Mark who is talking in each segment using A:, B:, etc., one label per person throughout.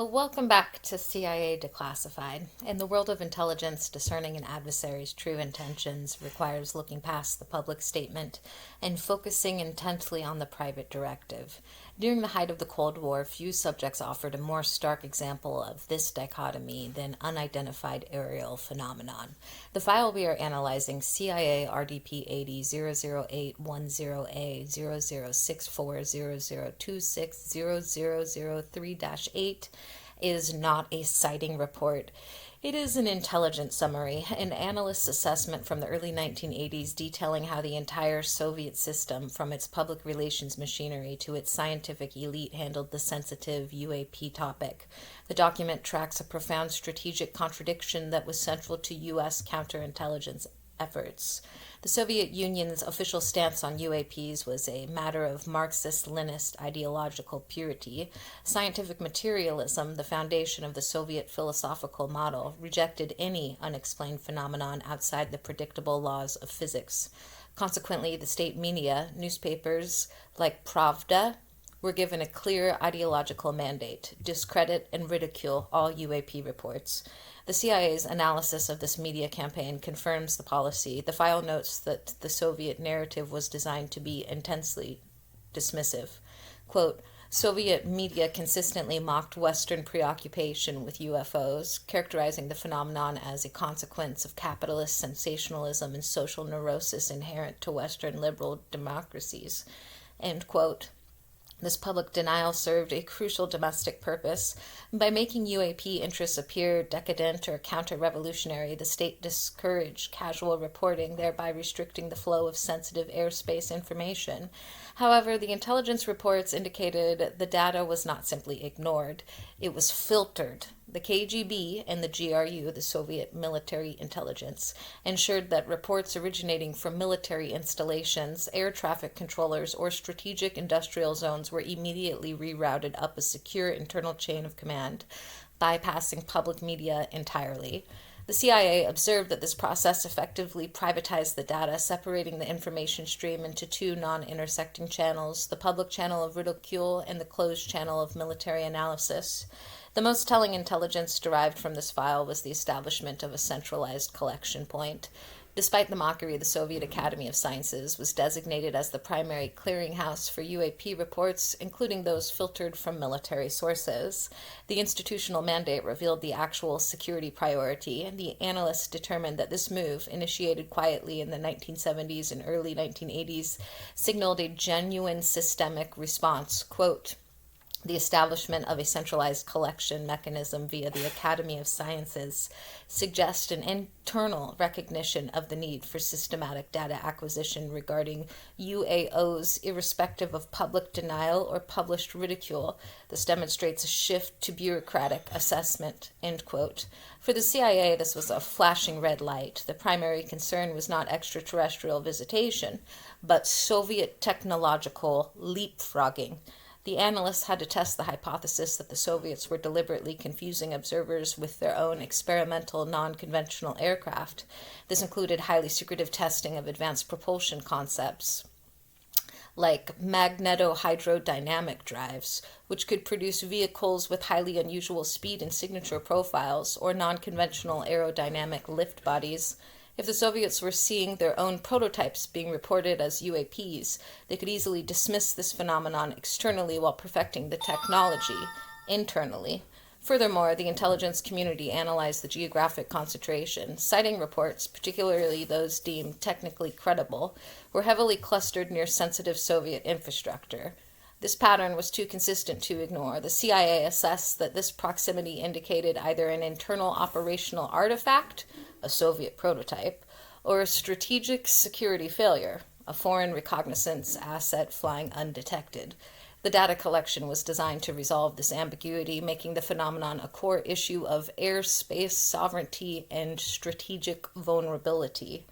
A: Welcome back to CIA Declassified. In the world of intelligence, discerning an adversary's true intentions requires looking past the public statement and focusing intently on the private directive. During the height of the Cold War, few subjects offered a more stark example of this dichotomy than unidentified aerial phenomenon. The file we are analyzing, CIA RDP 80 00810A 0064 0026 0003-8 is not a sighting report. It is an intelligence summary, an analyst's assessment from the early 1980s detailing how the entire Soviet system, from its public relations machinery to its scientific elite, handled the sensitive UAP topic. The document tracks a profound strategic contradiction that was central to U.S. counterintelligence efforts. The Soviet Union's official stance on UAPs was a matter of Marxist-Leninist ideological purity. Scientific materialism, the foundation of the Soviet philosophical model, rejected any unexplained phenomenon outside the predictable laws of physics. Consequently, the state media, newspapers like Pravda, were given a clear ideological mandate: discredit and ridicule all UAP reports. The CIA's analysis of this media campaign confirms the policy. The file notes that the Soviet narrative was designed to be intensely dismissive. Quote, Soviet media consistently mocked Western preoccupation with UFOs, characterizing the phenomenon as a consequence of capitalist sensationalism and social neurosis inherent to Western liberal democracies. End quote. This public denial served a crucial domestic purpose. By making UAP interests appear decadent or counter-revolutionary, the state discouraged casual reporting, thereby restricting the flow of sensitive airspace information. However, the intelligence reports indicated the data was not simply ignored. It was filtered. The KGB and the GRU, the Soviet military intelligence, ensured that reports originating from military installations, air traffic controllers, or strategic industrial zones were immediately rerouted up a secure internal chain of command, bypassing public media entirely. The CIA observed that this process effectively privatized the data, separating the information stream into two non-intersecting channels, the public channel of ridicule and the closed channel of military analysis. The most telling intelligence derived from this file was the establishment of a centralized collection point. Despite the mockery, the Soviet Academy of Sciences was designated as the primary clearinghouse for UAP reports, including those filtered from military sources. The institutional mandate revealed the actual security priority, and the analysts determined that this move, initiated quietly in the 1970s and early 1980s, signaled a genuine systemic response. Quote, the establishment of a centralized collection mechanism via the Academy of Sciences suggests an internal recognition of the need for systematic data acquisition regarding UAOs, irrespective of public denial or published ridicule. This demonstrates a shift to bureaucratic assessment. End quote. For the CIA, this was a flashing red light. The primary concern was not extraterrestrial visitation, but Soviet technological leapfrogging. The analysts had to test the hypothesis that the Soviets were deliberately confusing observers with their own experimental non-conventional aircraft. This included highly secretive testing of advanced propulsion concepts, like magnetohydrodynamic drives, which could produce vehicles with highly unusual speed and signature profiles, or non-conventional aerodynamic lift bodies. If the Soviets were seeing their own prototypes being reported as UAPs, they could easily dismiss this phenomenon externally while perfecting the technology internally. Furthermore, the intelligence community analyzed the geographic concentration. Sighting reports, particularly those deemed technically credible, were heavily clustered near sensitive Soviet infrastructure. This pattern was too consistent to ignore. The CIA assessed that this proximity indicated either an internal operational artifact, a Soviet prototype, or a strategic security failure, a foreign reconnaissance asset flying undetected. The data collection was designed to resolve this ambiguity, making the phenomenon a core issue of airspace sovereignty and strategic vulnerability.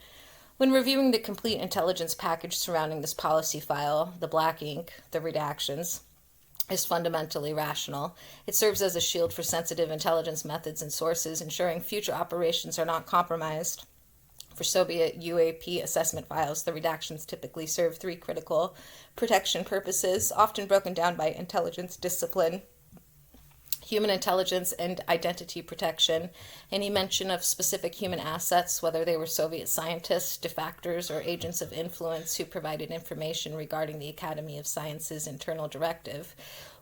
A: When reviewing the complete intelligence package surrounding this policy file, the black ink, the redactions, is fundamentally rational. It serves as a shield for sensitive intelligence methods and sources, ensuring future operations are not compromised. For Soviet UAP assessment files, the redactions typically serve three critical protection purposes, often broken down by intelligence discipline: human intelligence and identity protection, any mention of specific human assets, whether they were Soviet scientists, defectors, or agents of influence who provided information regarding the Academy of Sciences' internal directive,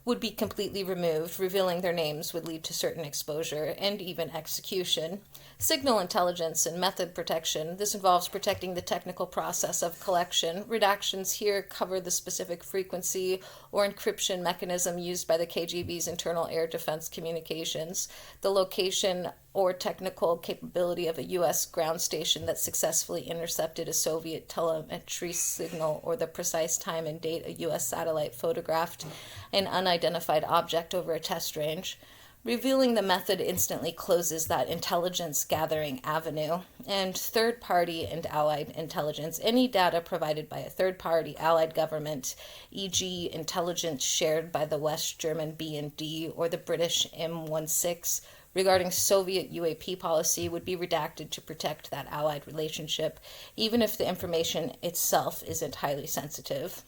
A: would be completely removed. Revealing their names would lead to certain exposure and even execution. Signal intelligence and method protection. This involves protecting the technical process of collection. Redactions here cover the specific frequency or encryption mechanism used by the KGB's internal air defense communications, the location or technical capability of a U.S. ground station that successfully intercepted a Soviet telemetry signal, or the precise time and date a U.S. satellite photographed an unidentified object over a test range. Revealing the method instantly closes that intelligence gathering avenue. And third party and allied intelligence. Any data provided by a third party allied government, e.g., intelligence shared by the West German B&D or the British M16, regarding Soviet UAP policy, would be redacted to protect that allied relationship, even if the information itself isn't highly sensitive.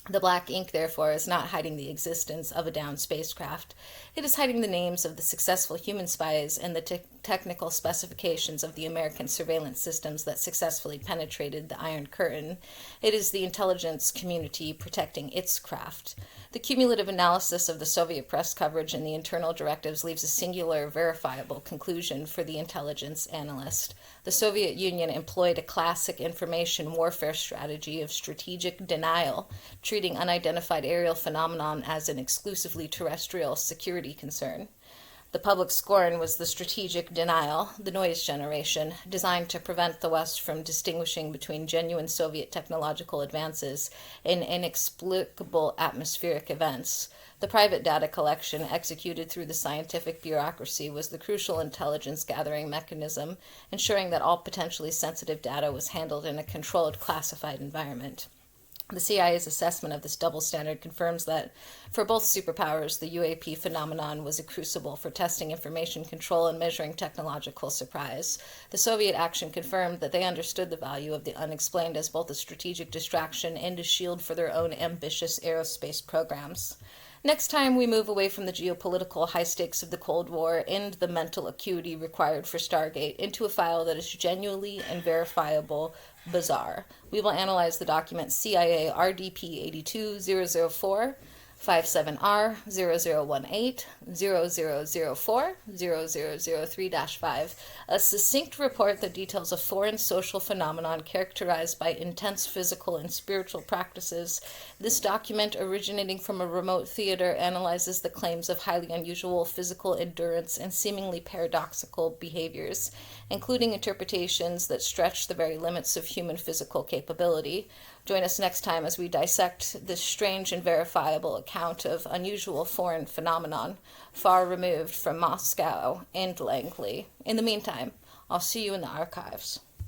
A: The black ink, therefore, is not hiding the existence of a downed spacecraft. It is hiding the names of the successful human spies and the technical specifications of the American surveillance systems that successfully penetrated the Iron Curtain. It is the intelligence community protecting its craft. The cumulative analysis of the Soviet press coverage and the internal directives leaves a singular, verifiable conclusion for the intelligence analyst. The Soviet Union employed a classic information warfare strategy of strategic denial, treating unidentified aerial phenomenon as an exclusively terrestrial security concern. The public scorn was the strategic denial, the noise generation, designed to prevent the West from distinguishing between genuine Soviet technological advances and inexplicable atmospheric events. The private data collection executed through the scientific bureaucracy was the crucial intelligence gathering mechanism, ensuring that all potentially sensitive data was handled in a controlled, classified environment. The CIA's assessment of this double standard confirms that, for both superpowers, the UAP phenomenon was a crucible for testing information control and measuring technological surprise. The Soviet action confirmed that they understood the value of the unexplained as both a strategic distraction and a shield for their own ambitious aerospace programs. Next time, we move away from the geopolitical high stakes of the Cold War and the mental acuity required for Stargate into a file that is genuinely and verifiable bizarre. We will analyze the document CIA RDP 82004, 57R 0018, 0004, 0003-5, a succinct report that details a foreign social phenomenon characterized by intense physical and spiritual practices. This document, originating from a remote theater, analyzes the claims of highly unusual physical endurance and seemingly paradoxical behaviors, including interpretations that stretch the very limits of human physical capability. Join us next time as we dissect this strange and verifiable account of unusual foreign phenomenon, far removed from Moscow and Langley. In the meantime, I'll see you in the archives.